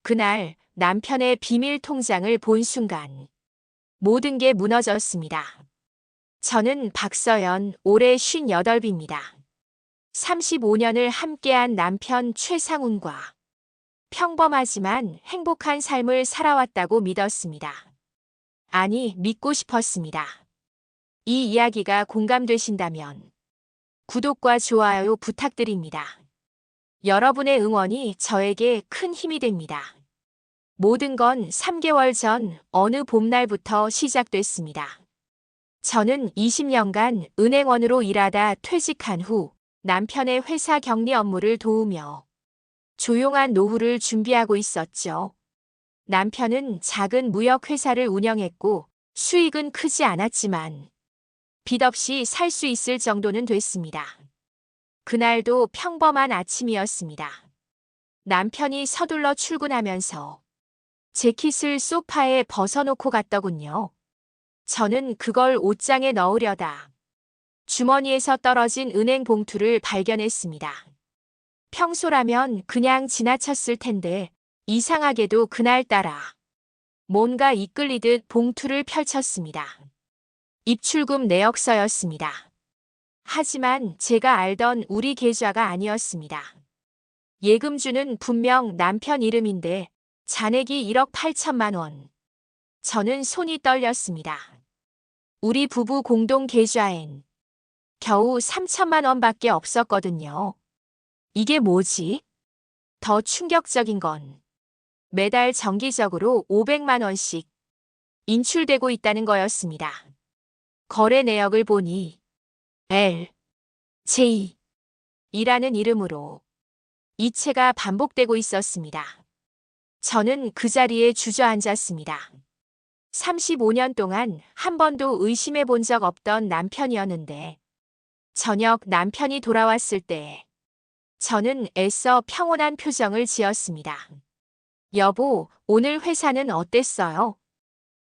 그날 남편의 비밀 통장을 본 순간 모든 게 무너졌습니다. 저는 박서연, 올해 58입니다. 35년을 함께한 남편 최상훈과 평범하지만 행복한 삶을 살아왔다고 믿었습니다. 아니, 믿고 싶었습니다. 이 이야기가 공감되신다면 구독과 좋아요 부탁드립니다. 여러분의 응원이 저에게 큰 힘이 됩니다. 모든 건 3개월 전 어느 봄날부터 시작됐습니다. 저는 20년간 은행원으로 일하다 퇴직한 후 남편의 회사 격리 업무를 도우며 조용한 노후를 준비하고 있었죠. 남편은 작은 무역회사를 운영했고 수익은 크지 않았지만 빚 없이 살 수 있을 정도는 됐습니다. 그날도 평범한 아침이었습니다. 남편이 서둘러 출근하면서 재킷을 소파에 벗어놓고 갔더군요. 저는 그걸 옷장에 넣으려다 주머니에서 떨어진 은행 봉투를 발견했습니다. 평소라면 그냥 지나쳤을 텐데 이상하게도 그날따라 뭔가 이끌리듯 봉투를 펼쳤습니다. 입출금 내역서였습니다. 하지만 제가 알던 우리 계좌가 아니었습니다. 예금주는 분명 남편 이름인데 잔액이 1억 8천만 원. 저는 손이 떨렸습니다. 우리 부부 공동 계좌엔 겨우 3천만 원밖에 없었거든요. 이게 뭐지? 더 충격적인 건 매달 정기적으로 500만 원씩 인출되고 있다는 거였습니다. 거래 내역을 보니 L, J 이라는 이름으로 이체가 반복되고 있었습니다. 저는 그 자리에 주저앉았습니다. 35년 동안 한 번도 의심해 본 적 없던 남편이었는데 저녁 남편이 돌아왔을 때 저는 애써 평온한 표정을 지었습니다. 여보, 오늘 회사는 어땠어요?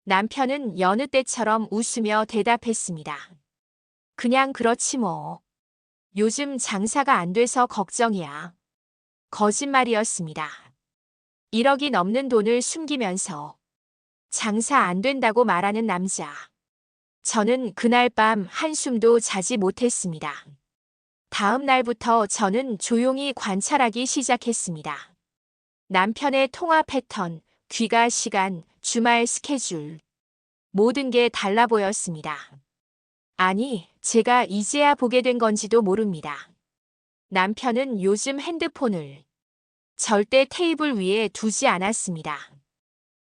남편은 여느 때처럼 웃으며 대답했습니다. 그냥 그렇지 뭐. 요즘 장사가 안 돼서 걱정이야. 거짓말이었습니다. 1억이 넘는 돈을 숨기면서 장사 안 된다고 말하는 남자. 저는 그날 밤 한숨도 자지 못했습니다. 다음 날부터 저는 조용히 관찰하기 시작했습니다. 남편의 통화 패턴, 귀가 시간, 주말 스케줄. 모든 게 달라 보였습니다. 아니, 제가 이제야 보게 된 건지도 모릅니다. 남편은 요즘 핸드폰을 절대 테이블 위에 두지 않았습니다.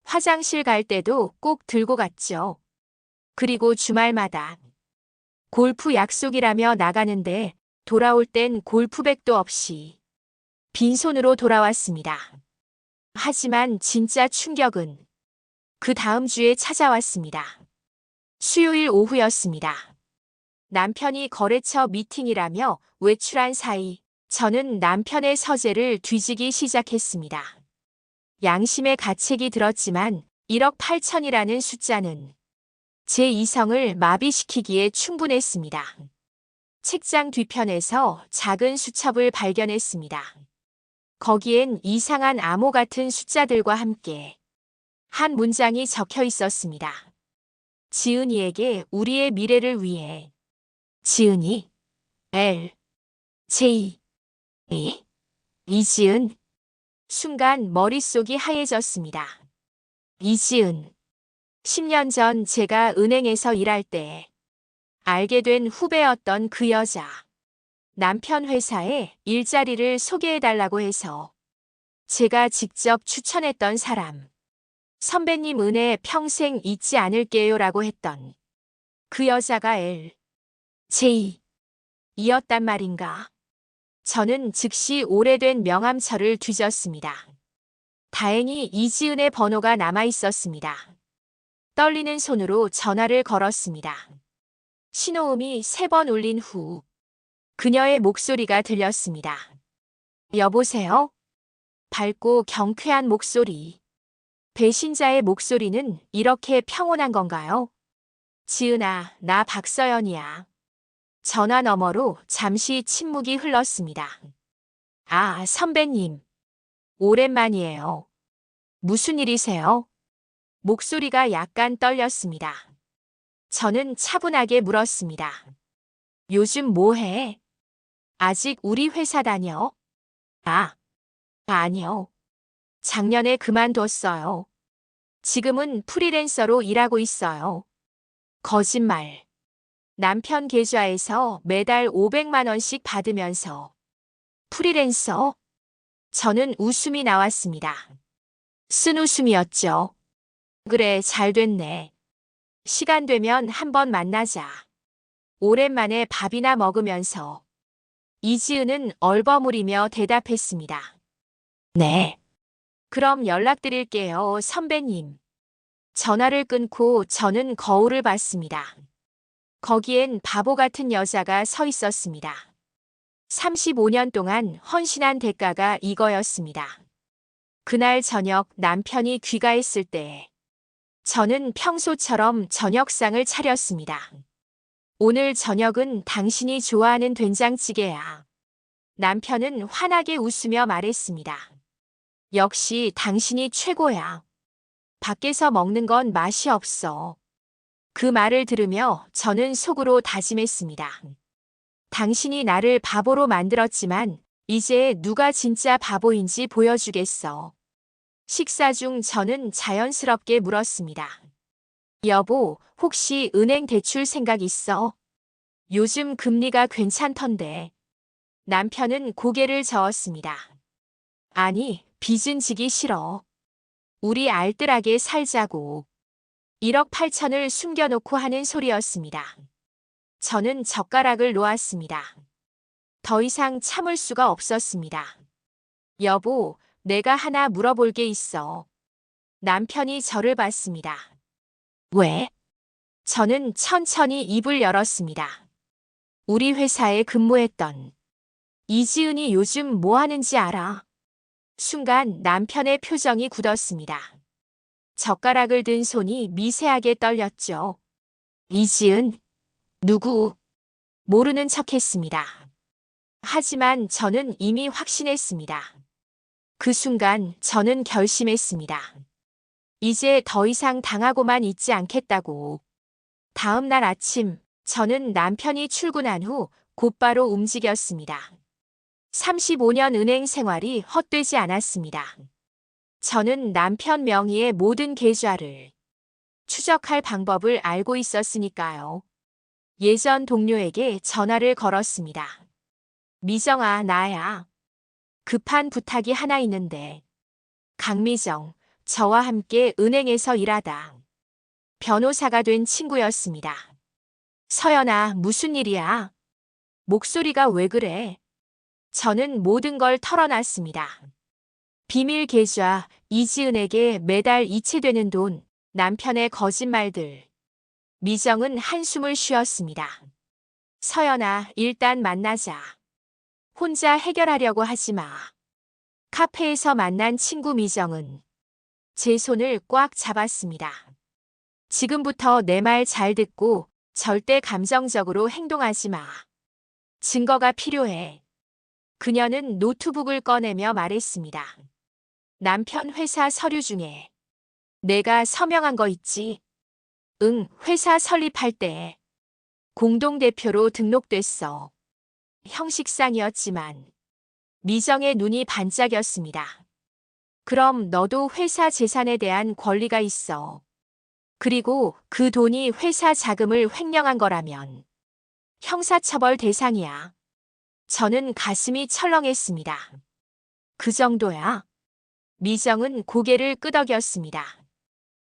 화장실 갈 때도 꼭 들고 갔죠. 그리고 주말마다 골프 약속이라며 나가는데 돌아올 땐 골프백도 없이 빈손으로 돌아왔습니다. 하지만 진짜 충격은 그 다음 주에 찾아왔습니다. 수요일 오후였습니다. 남편이 거래처 미팅이라며 외출한 사이 저는 남편의 서재를 뒤지기 시작했습니다. 양심의 가책이 들었지만 1억 8천이라는 숫자는 제 이성을 마비시키기에 충분했습니다. 책장 뒤편에서 작은 수첩을 발견했습니다. 거기엔 이상한 암호 같은 숫자들과 함께 한 문장이 적혀 있었습니다. 지은이에게 우리의 미래를 위해. 지은이, L, J, E, 이지은. 순간 머릿속이 하얘졌습니다. 이지은. 10년 전 제가 은행에서 일할 때 알게 된 후배였던 그 여자. 남편 회사에 일자리를 소개해달라고 해서 제가 직접 추천했던 사람. 선배님 은혜 평생 잊지 않을게요라고 했던 그 여자가 L, J 이었단 말인가. 저는 즉시 오래된 명함처를 뒤졌습니다. 다행히 이지은의 번호가 남아 있었습니다. 떨리는 손으로 전화를 걸었습니다. 신호음이 3번 울린 후 그녀의 목소리가 들렸습니다. 여보세요? 밝고 경쾌한 목소리. 배신자의 목소리는 이렇게 평온한 건가요? 지은아, 나 박서연이야. 전화 너머로 잠시 침묵이 흘렀습니다. 아, 선배님. 오랜만이에요. 무슨 일이세요? 목소리가 약간 떨렸습니다. 저는 차분하게 물었습니다. 요즘 뭐 해? 아직 우리 회사 다녀? 아, 아니요. 작년에 그만뒀어요. 지금은 프리랜서로 일하고 있어요. 거짓말. 남편 계좌에서 매달 500만 원씩 받으면서 프리랜서? 저는 웃음이 나왔습니다. 쓴 웃음이었죠. 그래, 잘 됐네. 시간 되면 한번 만나자. 오랜만에 밥이나 먹으면서 이지은은 얼버무리며 대답했습니다. 네. 그럼 연락드릴게요, 선배님. 전화를 끊고 저는 거울을 봤습니다. 거기엔 바보 같은 여자가 서 있었습니다. 35년 동안 헌신한 대가가 이거였습니다. 그날 저녁 남편이 귀가했을 때 저는 평소처럼 저녁상을 차렸습니다. 오늘 저녁은 당신이 좋아하는 된장찌개야. 남편은 환하게 웃으며 말했습니다. 역시 당신이 최고야. 밖에서 먹는 건 맛이 없어. 그 말을 들으며 저는 속으로 다짐했습니다. 당신이 나를 바보로 만들었지만 이제 누가 진짜 바보인지 보여주겠어. 식사 중 저는 자연스럽게 물었습니다. 여보, 혹시 은행 대출 생각 있어? 요즘 금리가 괜찮던데. 남편은 고개를 저었습니다. 아니, 빚은 지기 싫어. 우리 알뜰하게 살자고. 1억 8천을 숨겨놓고 하는 소리였습니다. 저는 젓가락을 놓았습니다. 더 이상 참을 수가 없었습니다. 여보, 내가 하나 물어볼 게 있어. 남편이 저를 봤습니다. 왜? 저는 천천히 입을 열었습니다. 우리 회사에 근무했던 이지은이 요즘 뭐 하는지 알아? 순간 남편의 표정이 굳었습니다. 젓가락을 든 손이 미세하게 떨렸죠. 이지은? 누구? 모르는 척했습니다. 하지만 저는 이미 확신했습니다. 그 순간 저는 결심했습니다. 이제 더 이상 당하고만 있지 않겠다고. 다음 날 아침, 저는 남편이 출근한 후 곧바로 움직였습니다. 35년 은행 생활이 헛되지 않았습니다. 저는 남편 명의의 모든 계좌를 추적할 방법을 알고 있었으니까요. 예전 동료에게 전화를 걸었습니다. 미정아, 나야. 급한 부탁이 하나 있는데. 강미정, 저와 함께 은행에서 일하다 변호사가 된 친구였습니다. 서연아, 무슨 일이야? 목소리가 왜 그래? 저는 모든 걸 털어놨습니다. 비밀 계좌, 이지은에게 매달 이체되는 돈, 남편의 거짓말들. 미정은 한숨을 쉬었습니다. 서연아, 일단 만나자. 혼자 해결하려고 하지 마. 카페에서 만난 친구 미정은 제 손을 꽉 잡았습니다. 지금부터 내 말 잘 듣고 절대 감정적으로 행동하지 마. 증거가 필요해. 그녀는 노트북을 꺼내며 말했습니다. 남편 회사 서류 중에 내가 서명한 거 있지? 응, 회사 설립할 때 공동대표로 등록됐어. 형식상이었지만 미정의 눈이 반짝였습니다. 그럼 너도 회사 재산에 대한 권리가 있어. 그리고 그 돈이 회사 자금을 횡령한 거라면 형사처벌 대상이야. 저는 가슴이 철렁했습니다. 그 정도야? 미정은 고개를 끄덕였습니다.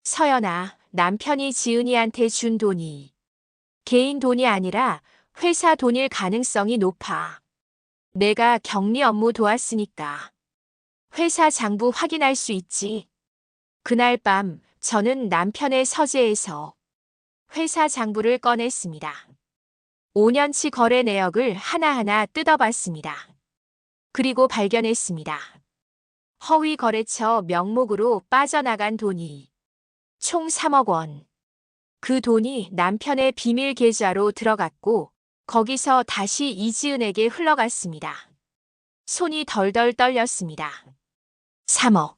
서연아, 남편이 지은이한테 준 돈이 개인 돈이 아니라 회사 돈일 가능성이 높아. 내가 격리 업무 도왔으니까. 회사 장부 확인할 수 있지. 그날 밤 저는 남편의 서재에서 회사 장부를 꺼냈습니다. 5년치 거래 내역을 하나하나 뜯어봤습니다. 그리고 발견했습니다. 허위 거래처 명목으로 빠져나간 돈이 총 3억 원. 그 돈이 남편의 비밀 계좌로 들어갔고 거기서 다시 이지은에게 흘러갔습니다. 손이 덜덜 떨렸습니다. 3억.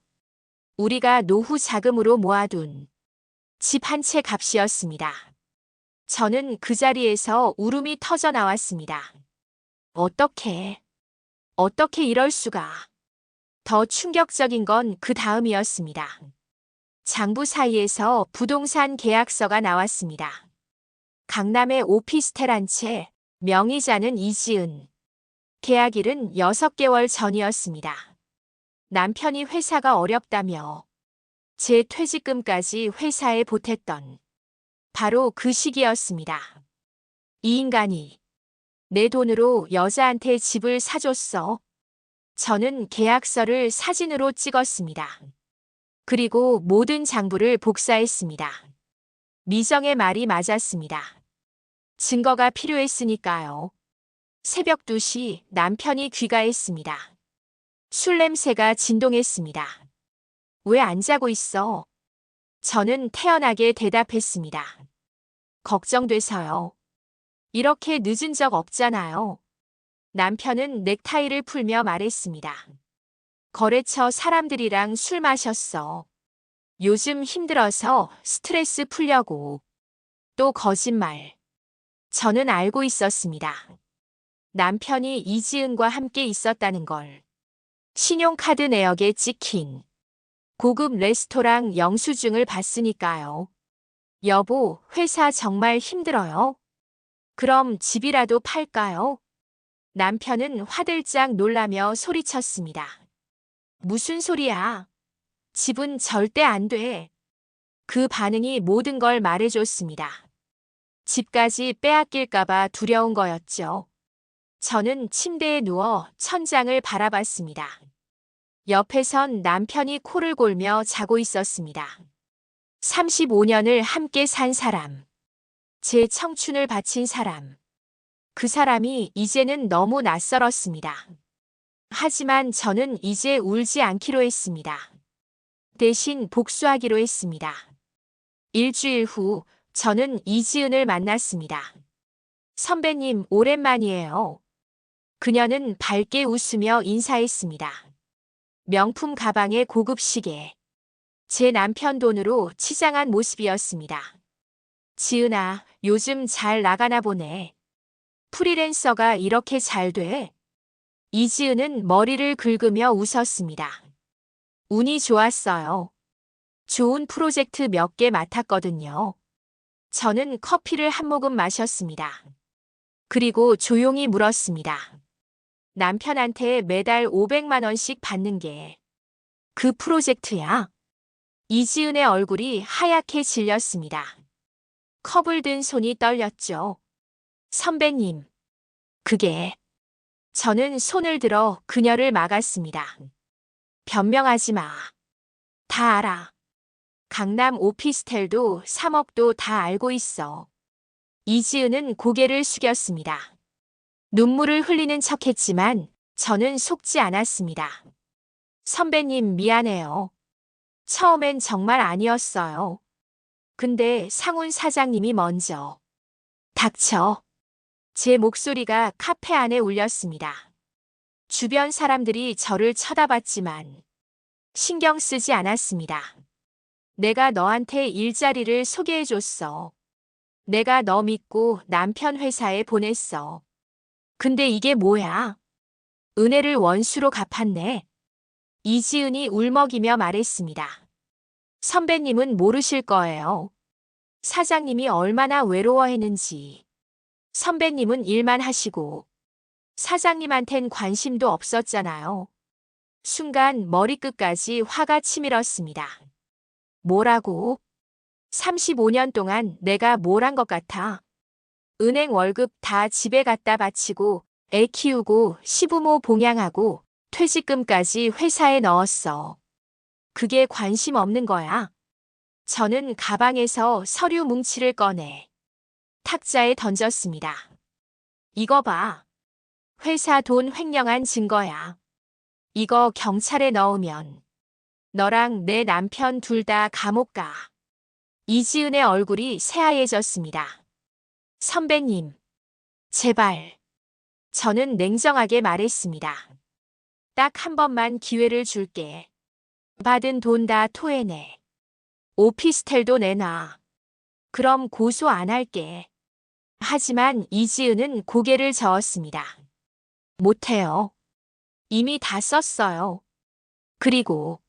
우리가 노후 자금으로 모아둔 집 한 채 값이었습니다. 저는 그 자리에서 울음이 터져 나왔습니다. 어떻게 이럴 수가. 더 충격적인 건 그 다음이었습니다. 장부 사이에서 부동산 계약서가 나왔습니다. 강남의 오피스텔 한 채, 명의자는 이지은. 계약일은 6개월 전이었습니다. 남편이 회사가 어렵다며 제 퇴직금까지 회사에 보탰던 바로 그 시기였습니다. 이 인간이 내 돈으로 여자한테 집을 사줬어. 저는 계약서를 사진으로 찍었습니다. 그리고 모든 장부를 복사했습니다. 미정의 말이 맞았습니다. 증거가 필요했으니까요. 새벽 2시 남편이 귀가했습니다. 술 냄새가 진동했습니다. 왜 안 자고 있어? 저는 태연하게 대답했습니다. 걱정돼서요. 이렇게 늦은 적 없잖아요. 남편은 넥타이를 풀며 말했습니다. 거래처 사람들이랑 술 마셨어. 요즘 힘들어서 스트레스 풀려고. 또 거짓말. 저는 알고 있었습니다. 남편이 이지은과 함께 있었다는 걸. 신용카드 내역에 찍힌 고급 레스토랑 영수증을 봤으니까요. 여보, 회사 정말 힘들어요. 그럼 집이라도 팔까요? 남편은 화들짝 놀라며 소리쳤습니다. 무슨 소리야? 집은 절대 안 돼. 그 반응이 모든 걸 말해줬습니다. 집까지 빼앗길까봐 두려운 거였죠. 저는 침대에 누워 천장을 바라봤습니다. 옆에선 남편이 코를 골며 자고 있었습니다. 35년을 함께 산 사람. 제 청춘을 바친 사람. 그 사람이 이제는 너무 낯설었습니다. 하지만 저는 이제 울지 않기로 했습니다. 대신 복수하기로 했습니다. 일주일 후 저는 이지은을 만났습니다. 선배님, 오랜만이에요. 그녀는 밝게 웃으며 인사했습니다. 명품 가방에 고급 시계. 제 남편 돈으로 치장한 모습이었습니다. 지은아, 요즘 잘 나가나 보네. 프리랜서가 이렇게 잘 돼? 이지은은 머리를 긁으며 웃었습니다. 운이 좋았어요. 좋은 프로젝트 몇 개 맡았거든요. 저는 커피를 한 모금 마셨습니다. 그리고 조용히 물었습니다. 남편한테 매달 500만 원씩 받는 게 그 프로젝트야? 이지은의 얼굴이 하얗게 질렸습니다. 컵을 든 손이 떨렸죠. 선배님, 그게... 저는 손을 들어 그녀를 막았습니다. 변명하지 마. 다 알아. 강남 오피스텔도 3억도 다 알고 있어. 이지은은 고개를 숙였습니다. 눈물을 흘리는 척했지만 저는 속지 않았습니다. 선배님, 미안해요. 처음엔 정말 아니었어요. 근데 상훈 사장님이 먼저. 닥쳐. 제 목소리가 카페 안에 울렸습니다. 주변 사람들이 저를 쳐다봤지만 신경 쓰지 않았습니다. 내가 너한테 일자리를 소개해줬어. 내가 너 믿고 남편 회사에 보냈어. 근데 이게 뭐야? 은혜를 원수로 갚았네. 이지은이 울먹이며 말했습니다. 선배님은 모르실 거예요. 사장님이 얼마나 외로워했는지. 선배님은 일만 하시고 사장님한텐 관심도 없었잖아요. 순간 머리끝까지 화가 치밀었습니다. 뭐라고? 35년 동안 내가 뭘 한 것 같아? 은행 월급 다 집에 갖다 바치고 애 키우고 시부모 봉양하고 퇴직금까지 회사에 넣었어. 그게 관심 없는 거야? 저는 가방에서 서류 뭉치를 꺼내 탁자에 던졌습니다. 이거 봐. 회사 돈 횡령한 증거야. 이거 경찰에 넣으면 너랑 내 남편 둘 다 감옥 가. 이지은의 얼굴이 새하얘졌습니다. 선배님, 제발. 저는 냉정하게 말했습니다. 딱 한 번만 기회를 줄게. 받은 돈 다 토해내. 오피스텔도 내놔. 그럼 고소 안 할게. 하지만 이지은은 고개를 저었습니다. 못해요. 이미 다 썼어요. 그리고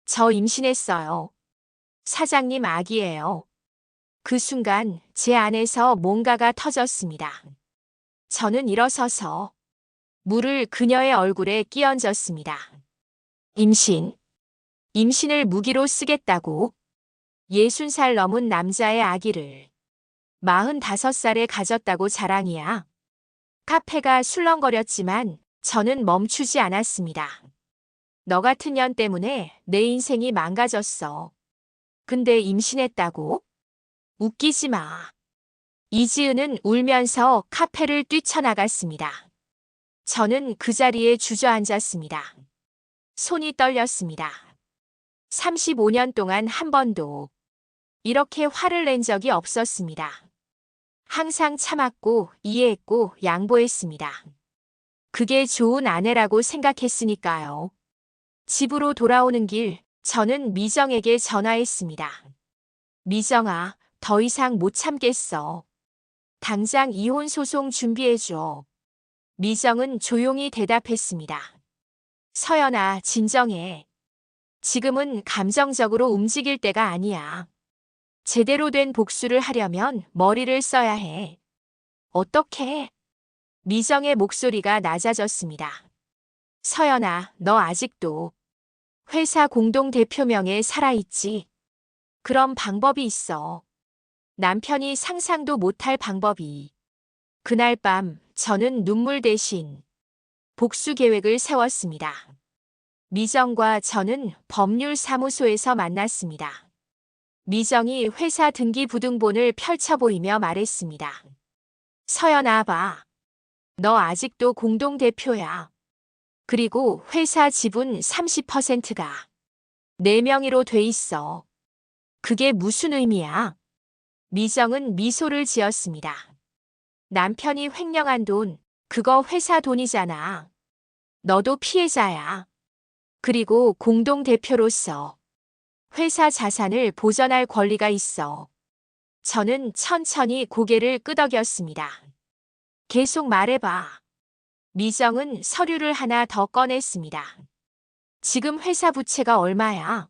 저 임신했어요. 사장님 아기예요. 그 순간 제 안에서 뭔가가 터졌습니다. 저는 일어서서 물을 그녀의 얼굴에 끼얹었습니다. 임신을 무기로 쓰겠다고? 60살 넘은 남자의 아기를 45살에 가졌다고 자랑이야. 카페가 술렁거렸지만 저는 멈추지 않았습니다. 너 같은 년 때문에 내 인생이 망가졌어. 근데 임신했다고? 웃기지 마. 이지은은 울면서 카페를 뛰쳐나갔습니다. 저는 그 자리에 주저앉았습니다. 손이 떨렸습니다. 35년 동안 한 번도 이렇게 화를 낸 적이 없었습니다. 항상 참았고 이해했고 양보했습니다. 그게 좋은 아내라고 생각했으니까요. 집으로 돌아오는 길, 저는 미정에게 전화했습니다. 미정아, 더 이상 못 참겠어. 당장 이혼 소송 준비해줘. 미정은 조용히 대답했습니다. 서연아, 진정해. 지금은 감정적으로 움직일 때가 아니야. 제대로 된 복수를 하려면 머리를 써야 해. 어떻게? 미정의 목소리가 낮아졌습니다. 서연아, 너 아직도 회사 공동대표명에 살아있지? 그럼 방법이 있어. 남편이 상상도 못할 방법이. 그날 밤 저는 눈물 대신 복수 계획을 세웠습니다. 미정과 저는 법률사무소에서 만났습니다. 미정이 회사 등기부등본을 펼쳐 보이며 말했습니다. 서연아 봐. 너 아직도 공동대표야. 그리고 회사 지분 30%가 내 명의로 돼 있어. 그게 무슨 의미야? 미정은 미소를 지었습니다. 남편이 횡령한 돈, 그거 회사 돈이잖아. 너도 피해자야. 그리고 공동대표로서 회사 자산을 보전할 권리가 있어. 저는 천천히 고개를 끄덕였습니다. 계속 말해봐. 미정은 서류를 하나 더 꺼냈습니다. 지금 회사 부채가 얼마야?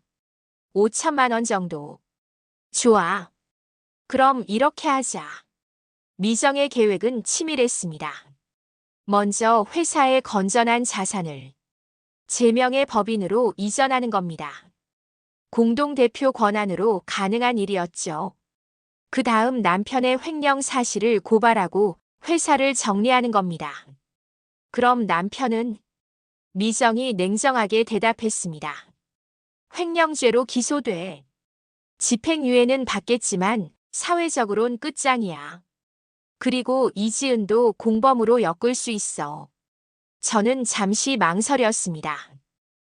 5천만 원 정도. 좋아. 그럼 이렇게 하자. 미정의 계획은 치밀했습니다. 먼저 회사의 건전한 자산을 제 명의 법인으로 이전하는 겁니다. 공동대표 권한으로 가능한 일이었죠. 그 다음 남편의 횡령 사실을 고발하고 회사를 정리하는 겁니다. 그럼 남편은? 미정이 냉정하게 대답했습니다. 횡령죄로 기소돼. 집행유예는 받겠지만 사회적으론 끝장이야. 그리고 이지은도 공범으로 엮을 수 있어. 저는 잠시 망설였습니다.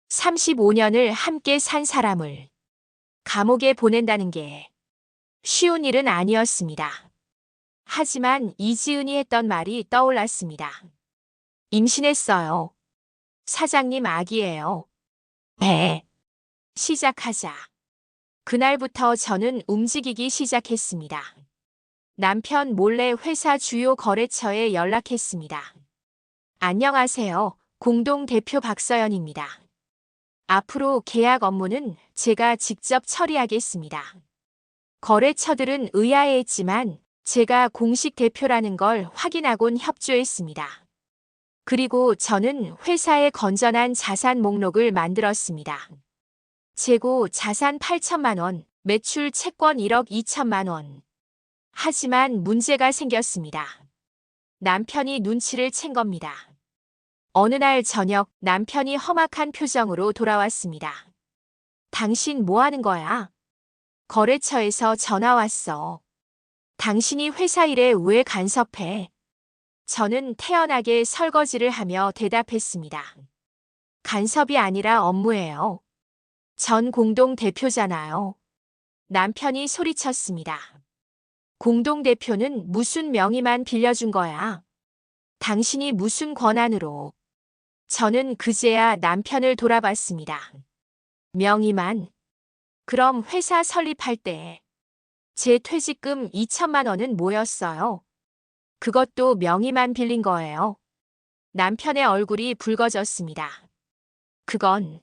35년을 함께 산 사람을 감옥에 보낸다는 게 쉬운 일은 아니었습니다. 하지만 이지은이 했던 말이 떠올랐습니다. 임신했어요. 사장님 아기예요. 네. 시작하자. 그날부터 저는 움직이기 시작했습니다. 남편 몰래 회사 주요 거래처에 연락했습니다. 안녕하세요. 공동대표 박서연입니다. 앞으로 계약 업무는 제가 직접 처리하겠습니다. 거래처들은 의아해했지만 제가 공식 대표라는 걸 확인하곤 협조했습니다. 그리고 저는 회사의 건전한 자산 목록을 만들었습니다. 재고 자산 8천만 원, 매출 채권 1억 2천만 원. 하지만 문제가 생겼습니다. 남편이 눈치를 챈 겁니다. 어느 날 저녁 남편이 험악한 표정으로 돌아왔습니다. 당신 뭐 하는 거야? 거래처에서 전화 왔어. 당신이 회사 일에 왜 간섭해? 저는 태연하게 설거지를 하며 대답했습니다. 간섭이 아니라 업무예요. 전 공동 대표잖아요. 남편이 소리쳤습니다. 공동 대표는 무슨 명의만 빌려준 거야? 당신이 무슨 권한으로? 저는 그제야 남편을 돌아봤습니다. 명의만. 그럼 회사 설립할 때 제 퇴직금 2천만 원은 뭐였어요? 그것도 명의만 빌린 거예요. 남편의 얼굴이 붉어졌습니다. 그건.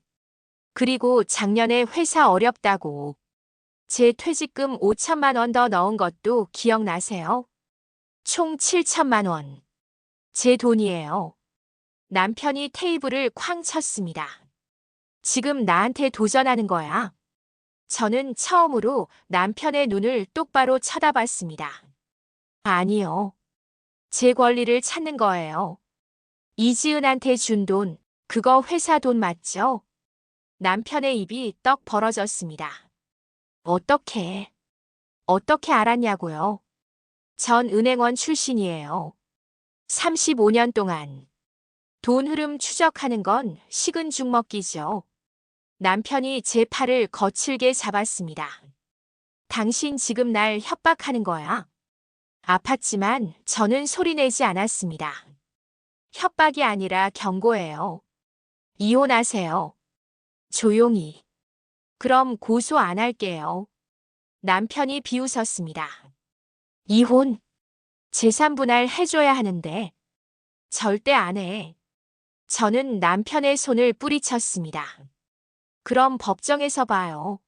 그리고 작년에 회사 어렵다고 제 퇴직금 5천만 원 더 넣은 것도 기억나세요? 총 7천만 원. 제 돈이에요. 남편이 테이블을 쾅 쳤습니다. 지금 나한테 도전하는 거야. 저는 처음으로 남편의 눈을 똑바로 쳐다봤습니다. 아니요. 제 권리를 찾는 거예요. 이지은한테 준 돈, 그거 회사 돈 맞죠? 남편의 입이 떡 벌어졌습니다. 어떻게 알았냐고요? 전 은행원 출신이에요. 35년 동안. 돈 흐름 추적하는 건 식은 죽 먹기죠. 남편이 제 팔을 거칠게 잡았습니다. 당신 지금 날 협박하는 거야. 아팠지만 저는 소리내지 않았습니다. 협박이 아니라 경고예요. 이혼하세요. 조용히. 그럼 고소 안 할게요. 남편이 비웃었습니다. 이혼? 재산 분할 해줘야 하는데. 절대 안 해. 저는 남편의 손을 뿌리쳤습니다. 그럼 법정에서 봐요.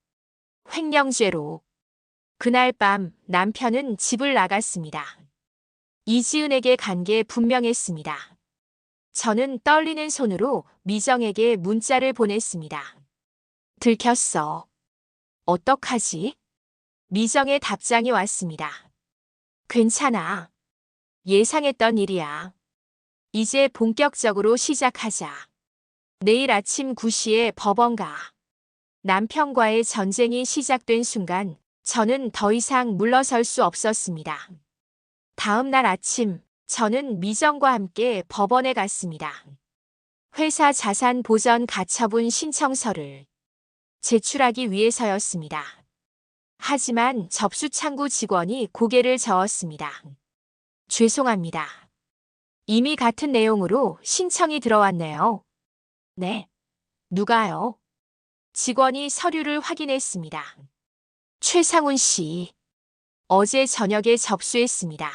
횡령죄로. 그날 밤 남편은 집을 나갔습니다. 이지은에게 간 게 분명했습니다. 저는 떨리는 손으로 미정에게 문자를 보냈습니다. 들켰어. 어떡하지? 미정의 답장이 왔습니다. 괜찮아. 예상했던 일이야. 이제 본격적으로 시작하자. 내일 아침 9시에 법원 가. 남편과의 전쟁이 시작된 순간 저는 더 이상 물러설 수 없었습니다. 다음 날 아침 저는 미정과 함께 법원에 갔습니다. 회사 자산 보전 가처분 신청서를 제출하기 위해서였습니다. 하지만 접수창구 직원이 고개를 저었습니다. 죄송합니다. 이미 같은 내용으로 신청이 들어왔네요. 네. 누가요? 직원이 서류를 확인했습니다. 최상훈 씨. 어제 저녁에 접수했습니다.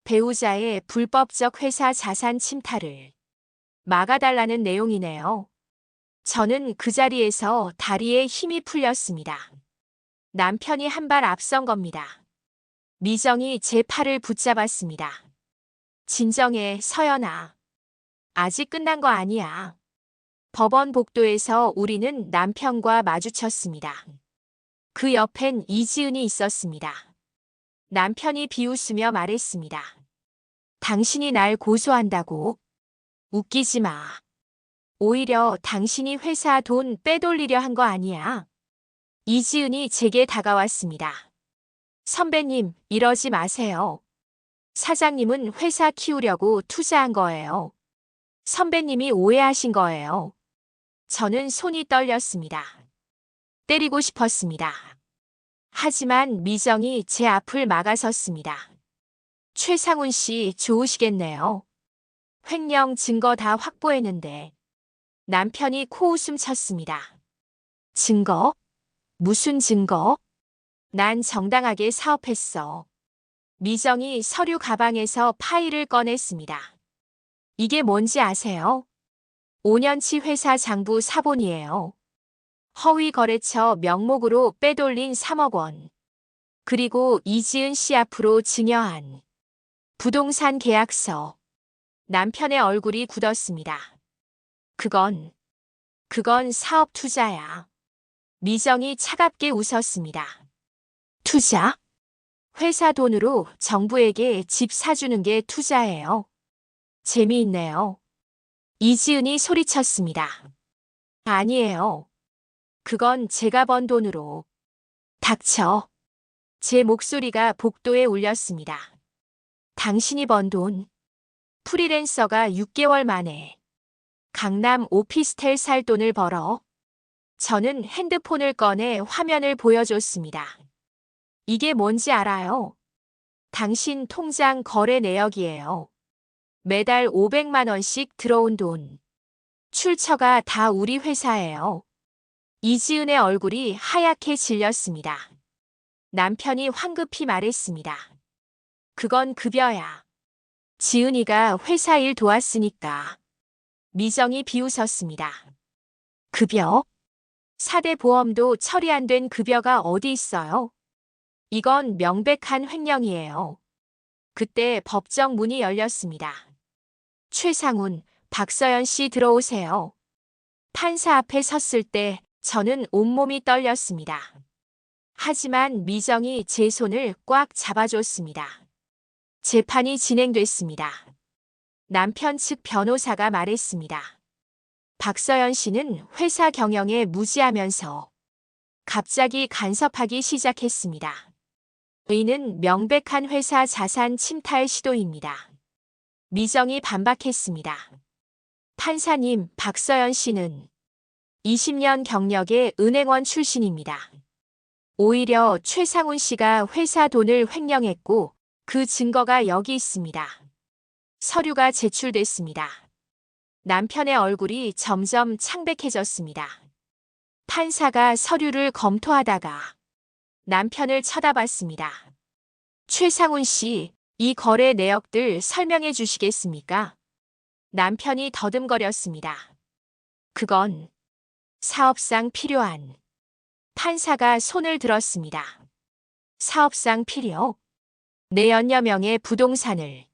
배우자의 불법적 회사 자산 침탈을 막아달라는 내용이네요. 저는 그 자리에서 다리에 힘이 풀렸습니다. 남편이 한 발 앞선 겁니다. 미정이 제 팔을 붙잡았습니다. 진정해, 서연아. 아직 끝난 거 아니야. 법원 복도에서 우리는 남편과 마주쳤습니다. 그 옆엔 이지은이 있었습니다. 남편이 비웃으며 말했습니다. 당신이 날 고소한다고? 웃기지 마. 오히려 당신이 회사 돈 빼돌리려 한 거 아니야. 이지은이 제게 다가왔습니다. 선배님, 이러지 마세요. 사장님은 회사 키우려고 투자한 거예요. 선배님이 오해하신 거예요. 저는 손이 떨렸습니다. 때리고 싶었습니다. 하지만 미정이 제 앞을 막아섰습니다. 최상훈 씨 좋으시겠네요. 횡령 증거 다 확보했는데. 남편이 코웃음 쳤습니다. 증거? 무슨 증거? 난 정당하게 사업했어. 미정이 서류 가방에서 파일을 꺼냈습니다. 이게 뭔지 아세요? 5년치 회사 장부 사본이에요. 허위 거래처 명목으로 빼돌린 3억 원. 그리고 이지은 씨 앞으로 증여한 부동산 계약서. 남편의 얼굴이 굳었습니다. 그건 사업 투자야. 미정이 차갑게 웃었습니다. 투자? 회사 돈으로 정부에게 집 사주는 게 투자예요. 재미있네요. 이지은이 소리쳤습니다. 아니에요. 그건 제가 번 돈으로. 닥쳐. 제 목소리가 복도에 울렸습니다. 당신이 번 돈. 프리랜서가 6개월 만에 강남 오피스텔 살 돈을 벌어. 저는 핸드폰을 꺼내 화면을 보여줬습니다. 이게 뭔지 알아요? 당신 통장 거래 내역이에요. 매달 500만 원씩 들어온 돈. 출처가 다 우리 회사예요. 이지은의 얼굴이 하얗게 질렸습니다. 남편이 황급히 말했습니다. 그건 급여야. 지은이가 회사 일 도왔으니까. 미정이 비웃었습니다. 급여? 4대 보험도 처리 안 된 급여가 어디 있어요? 이건 명백한 횡령이에요. 그때 법정 문이 열렸습니다. 최상훈, 박서연 씨 들어오세요. 판사 앞에 섰을 때 저는 온몸이 떨렸습니다. 하지만 미정이 제 손을 꽉 잡아줬습니다. 재판이 진행됐습니다. 남편 측 변호사가 말했습니다. 박서연 씨는 회사 경영에 무지하면서 갑자기 간섭하기 시작했습니다. 이는 명백한 회사 자산 침탈 시도입니다. 미정이 반박했습니다. 판사님, 박서연 씨는 20년 경력의 은행원 출신입니다. 오히려 최상훈 씨가 회사 돈을 횡령했고 그 증거가 여기 있습니다. 서류가 제출됐습니다. 남편의 얼굴이 점점 창백해졌습니다. 판사가 서류를 검토하다가 남편을 쳐다봤습니다. 최상훈 씨, 이 거래 내역들 설명해 주시겠습니까? 남편이 더듬거렸습니다. 그건 사업상 필요한. 판사가 손을 들었습니다. 사업상 필요? 내 연여 명의 부동산을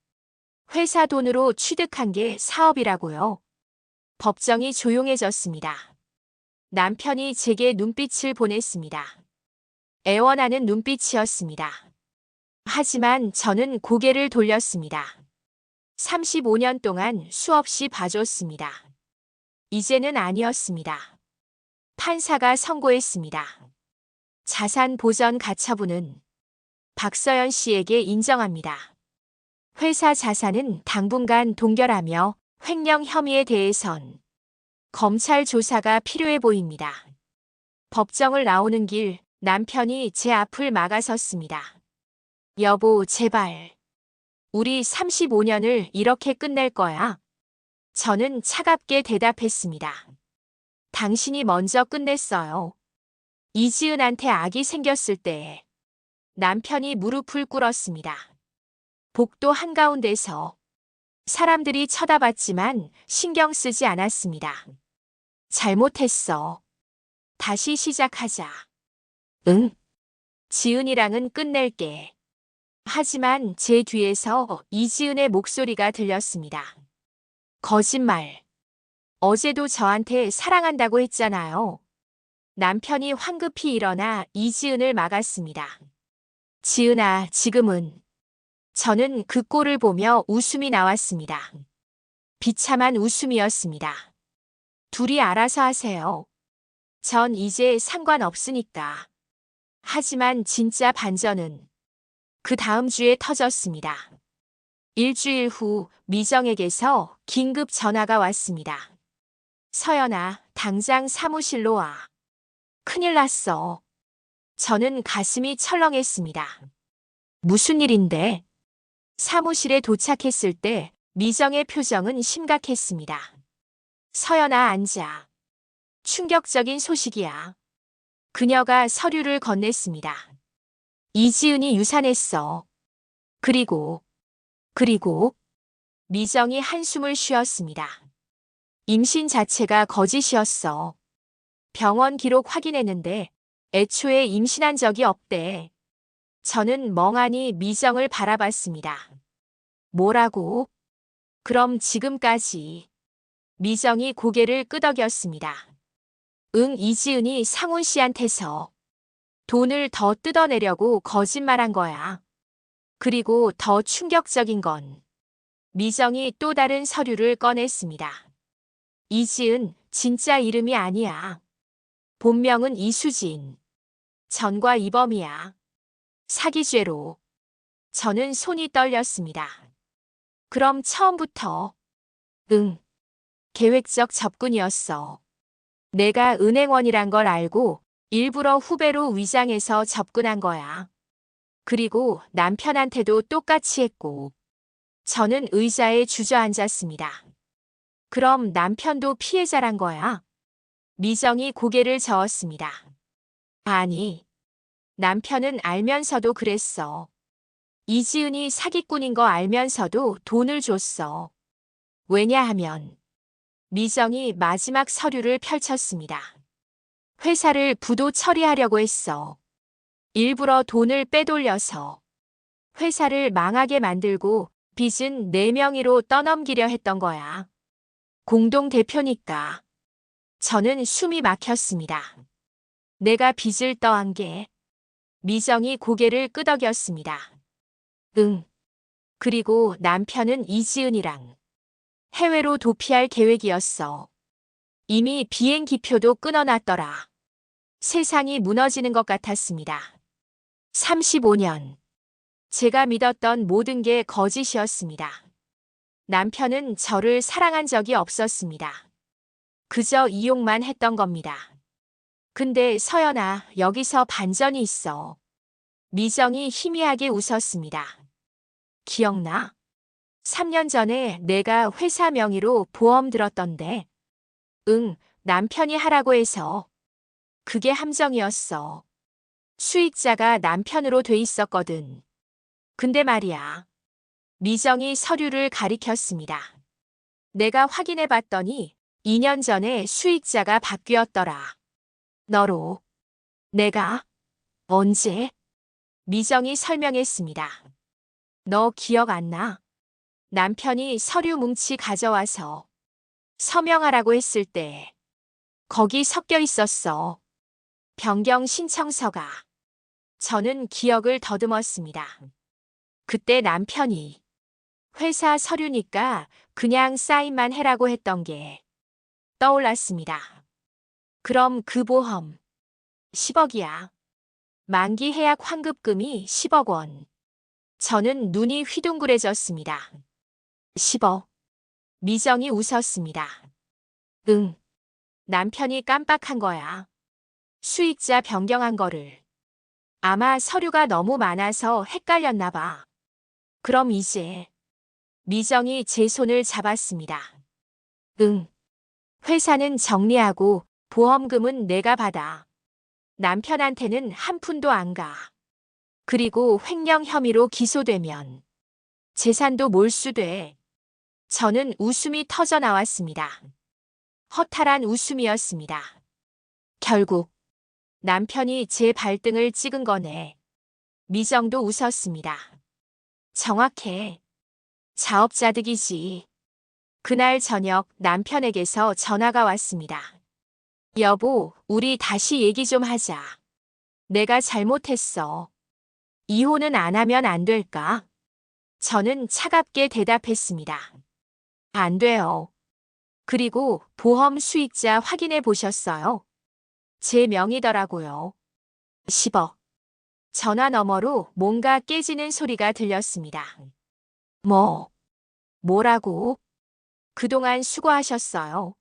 회사 돈으로 취득한 게 사업이라고요. 법정이 조용해졌습니다. 남편이 제게 눈빛을 보냈습니다. 애원하는 눈빛이었습니다. 하지만 저는 고개를 돌렸습니다. 35년 동안 수없이 봐줬습니다. 이제는 아니었습니다. 판사가 선고했습니다. 자산 보전 가처분은 박서연 씨에게 인정합니다. 회사 자산은 당분간 동결하며 횡령 혐의에 대해선 검찰 조사가 필요해 보입니다. 법정을 나오는 길 남편이 제 앞을 막아섰습니다. 여보, 제발. 우리 35년을 이렇게 끝낼 거야. 저는 차갑게 대답했습니다. 당신이 먼저 끝냈어요. 이지은한테 아기 생겼을 때 남편이 무릎을 꿇었습니다. 복도 한가운데서 사람들이 쳐다봤지만 신경 쓰지 않았습니다. 잘못했어. 다시 시작하자. 응. 지은이랑은 끝낼게. 하지만 제 뒤에서 이지은의 목소리가 들렸습니다. 거짓말. 어제도 저한테 사랑한다고 했잖아요. 남편이 황급히 일어나 이지은을 막았습니다. 지은아, 지금은. 저는 그 꼴을 보며 웃음이 나왔습니다. 비참한 웃음이었습니다. 둘이 알아서 하세요. 전 이제 상관없으니까. 하지만 진짜 반전은 그 다음 주에 터졌습니다. 일주일 후 미정에게서 긴급 전화가 왔습니다. 서연아, 당장 사무실로 와. 큰일 났어. 저는 가슴이 철렁했습니다. 무슨 일인데? 사무실에 도착했을 때 미정의 표정은 심각했습니다. 서연아, 앉아. 충격적인 소식이야. 그녀가 서류를 건넸습니다. 이지은이 유산했어. 그리고 미정이 한숨을 쉬었습니다. 임신 자체가 거짓이었어. 병원 기록 확인했는데 애초에 임신한 적이 없대. 저는 멍하니 미정을 바라봤습니다. 뭐라고? 그럼 지금까지. 미정이 고개를 끄덕였습니다. 응, 이지은이 상훈 씨한테서 돈을 더 뜯어내려고 거짓말한 거야. 그리고 더 충격적인 건 미정이 또 다른 서류를 꺼냈습니다. 이지은 진짜 이름이 아니야. 본명은 이수진. 전과 이범이야. 사기죄로. 저는 손이 떨렸습니다. 그럼 처음부터. 응. 계획적 접근이었어. 내가 은행원이란 걸 알고 일부러 후배로 위장해서 접근한 거야. 그리고 남편한테도 똑같이 했고. 저는 의자에 주저앉았습니다. 그럼 남편도 피해자란 거야? 미정이 고개를 저었습니다. 아니, 남편은 알면서도 그랬어. 이지은이 사기꾼인 거 알면서도 돈을 줬어. 왜냐하면 미정이 마지막 서류를 펼쳤습니다. 회사를 부도 처리하려고 했어. 일부러 돈을 빼돌려서 회사를 망하게 만들고 빚은 내 명의로 떠넘기려 했던 거야. 공동대표니까. 저는 숨이 막혔습니다. 내가 빚을 떠한 게. 미정이 고개를 끄덕였습니다. 응. 그리고 남편은 이지은이랑 해외로 도피할 계획이었어. 이미 비행기표도 끊어놨더라. 세상이 무너지는 것 같았습니다. 35년. 제가 믿었던 모든 게 거짓이었습니다. 남편은 저를 사랑한 적이 없었습니다. 그저 이용만 했던 겁니다. 근데 서연아, 여기서 반전이 있어. 미정이 희미하게 웃었습니다. 기억나? 3년 전에 내가 회사 명의로 보험 들었던데. 응, 남편이 하라고 해서. 그게 함정이었어. 수익자가 남편으로 돼 있었거든. 근데 말이야. 미정이 서류를 가리켰습니다. 내가 확인해 봤더니 2년 전에 수익자가 바뀌었더라. 너로. 내가? 언제? 미정이 설명했습니다. 너 기억 안 나? 남편이 서류 뭉치 가져와서 서명하라고 했을 때 거기 섞여 있었어. 변경 신청서가. 저는 기억을 더듬었습니다. 그때 남편이 회사 서류니까 그냥 사인만 해라고 했던 게 떠올랐습니다. 그럼 그 보험 10억이야. 만기 해약 환급금이 10억 원. 저는 눈이 휘둥그레졌습니다. 10억. 미정이 웃었습니다. 응. 남편이 깜빡한 거야. 수익자 변경한 거를. 아마 서류가 너무 많아서 헷갈렸나 봐. 그럼 이제. 미정이 제 손을 잡았습니다. 응. 회사는 정리하고 보험금은 내가 받아. 남편한테는 한 푼도 안 가. 그리고 횡령 혐의로 기소되면 재산도 몰수돼. 저는 웃음이 터져 나왔습니다. 허탈한 웃음이었습니다. 결국 남편이 제 발등을 찍은 거네. 미정도 웃었습니다. 정확해. 자업자득이지. 그날 저녁 남편에게서 전화가 왔습니다. 여보, 우리 다시 얘기 좀 하자. 내가 잘못했어. 이혼은 안 하면 안 될까? 저는 차갑게 대답했습니다. 안 돼요. 그리고 보험 수익자 확인해 보셨어요? 제 명이더라고요. 10억. 전화 너머로 뭔가 깨지는 소리가 들렸습니다. 뭐라고? 그동안 수고하셨어요.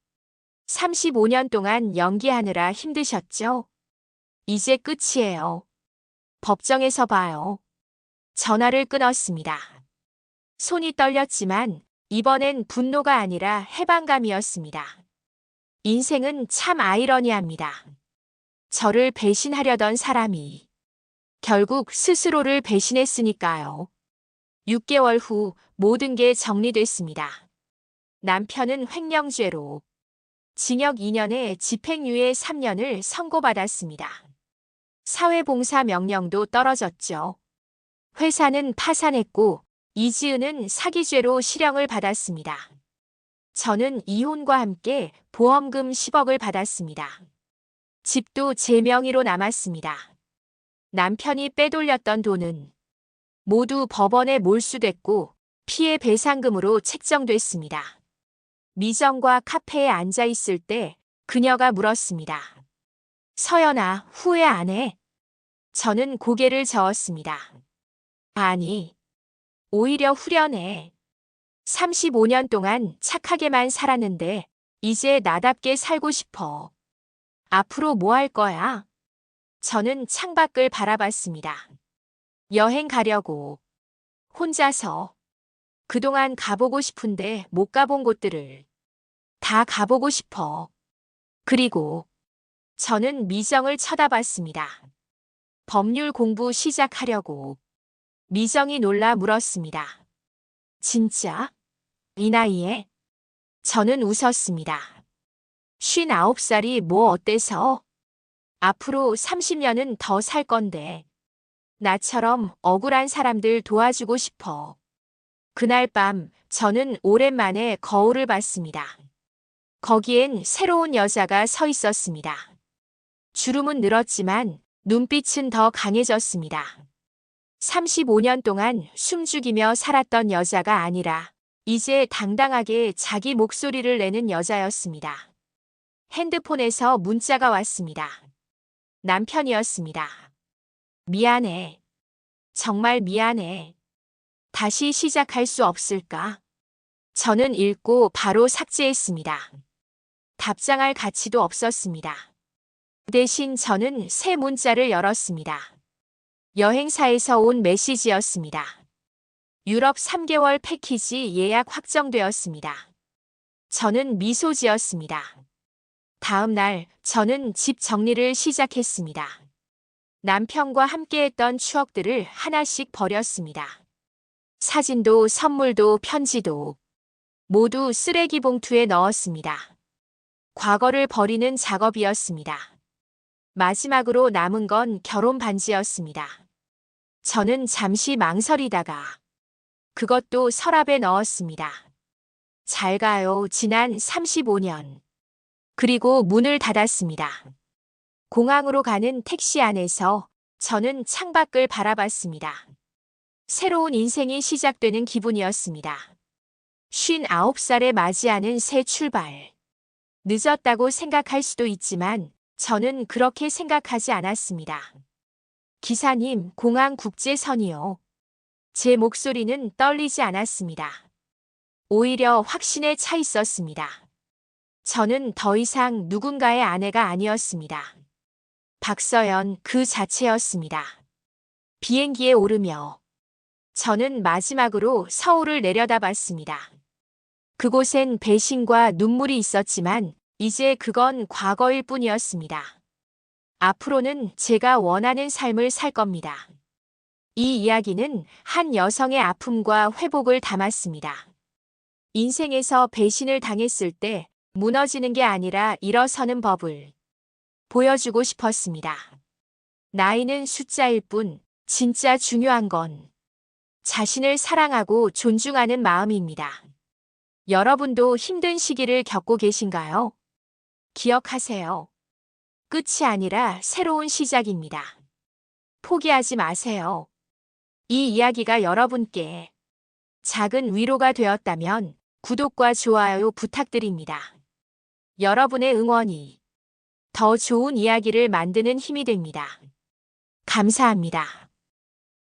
35년 동안 연기하느라 힘드셨죠? 이제 끝이에요. 법정에서 봐요. 전화를 끊었습니다. 손이 떨렸지만 이번엔 분노가 아니라 해방감이었습니다. 인생은 참 아이러니합니다. 저를 배신하려던 사람이 결국 스스로를 배신했으니까요. 6개월 후 모든 게 정리됐습니다. 남편은 횡령죄로 징역 2년에 집행유예 3년을 선고받았습니다. 사회봉사 명령도 떨어졌죠. 회사는 파산했고 이지은은 사기죄로 실형을 받았습니다. 저는 이혼과 함께 보험금 10억을 받았습니다. 집도 제 명의로 남았습니다. 남편이 빼돌렸던 돈은 모두 법원에 몰수됐고 피해 배상금으로 책정됐습니다. 미정과 카페에 앉아 있을 때 그녀가 물었습니다. 서연아, 후회 안 해? 저는 고개를 저었습니다. 아니, 오히려 후련해. 35년 동안 착하게만 살았는데 이제 나답게 살고 싶어. 앞으로 뭐 할 거야? 저는 창밖을 바라봤습니다. 여행 가려고. 혼자서. 그동안 가보고 싶은데 못 가본 곳들을 다 가보고 싶어. 그리고 저는 미정을 쳐다봤습니다. 법률 공부 시작하려고. 미정이 놀라 물었습니다. 진짜? 이 나이에? 저는 웃었습니다. 59살이 뭐 어때서? 앞으로 30년은 더 살 건데. 나처럼 억울한 사람들 도와주고 싶어. 그날 밤 저는 오랜만에 거울을 봤습니다. 거기엔 새로운 여자가 서 있었습니다. 주름은 늘었지만 눈빛은 더 강해졌습니다. 35년 동안 숨죽이며 살았던 여자가 아니라 이제 당당하게 자기 목소리를 내는 여자였습니다. 핸드폰에서 문자가 왔습니다. 남편이었습니다. 미안해. 정말 미안해. 다시 시작할 수 없을까? 저는 읽고 바로 삭제했습니다. 답장할 가치도 없었습니다. 대신 저는 새 문자를 열었습니다. 여행사에서 온 메시지였습니다. 유럽 3개월 패키지 예약 확정되었습니다. 저는 미소 지었습니다. 다음 날 저는 집 정리를 시작했습니다. 남편과 함께했던 추억들을 하나씩 버렸습니다. 사진도 선물도 편지도 모두 쓰레기 봉투에 넣었습니다. 과거를 버리는 작업이었습니다. 마지막으로 남은 건 결혼 반지였습니다. 저는 잠시 망설이다가 그것도 서랍에 넣었습니다. 잘 가요, 지난 35년. 그리고 문을 닫았습니다. 공항으로 가는 택시 안에서 저는 창밖을 바라봤습니다. 새로운 인생이 시작되는 기분이었습니다. 59살에 맞이하는 새 출발. 늦었다고 생각할 수도 있지만 저는 그렇게 생각하지 않았습니다. 기사님, 공항 국제선이요. 제 목소리는 떨리지 않았습니다. 오히려 확신에 차 있었습니다. 저는 더 이상 누군가의 아내가 아니었습니다. 박서연 그 자체였습니다. 비행기에 오르며 저는 마지막으로 서울을 내려다봤습니다. 그곳엔 배신과 눈물이 있었지만 이제 그건 과거일 뿐이었습니다. 앞으로는 제가 원하는 삶을 살 겁니다. 이 이야기는 한 여성의 아픔과 회복을 담았습니다. 인생에서 배신을 당했을 때 무너지는 게 아니라 일어서는 법을 보여주고 싶었습니다. 나이는 숫자일 뿐 진짜 중요한 건 자신을 사랑하고 존중하는 마음입니다. 여러분도 힘든 시기를 겪고 계신가요? 기억하세요. 끝이 아니라 새로운 시작입니다. 포기하지 마세요. 이 이야기가 여러분께 작은 위로가 되었다면 구독과 좋아요 부탁드립니다. 여러분의 응원이 더 좋은 이야기를 만드는 힘이 됩니다. 감사합니다.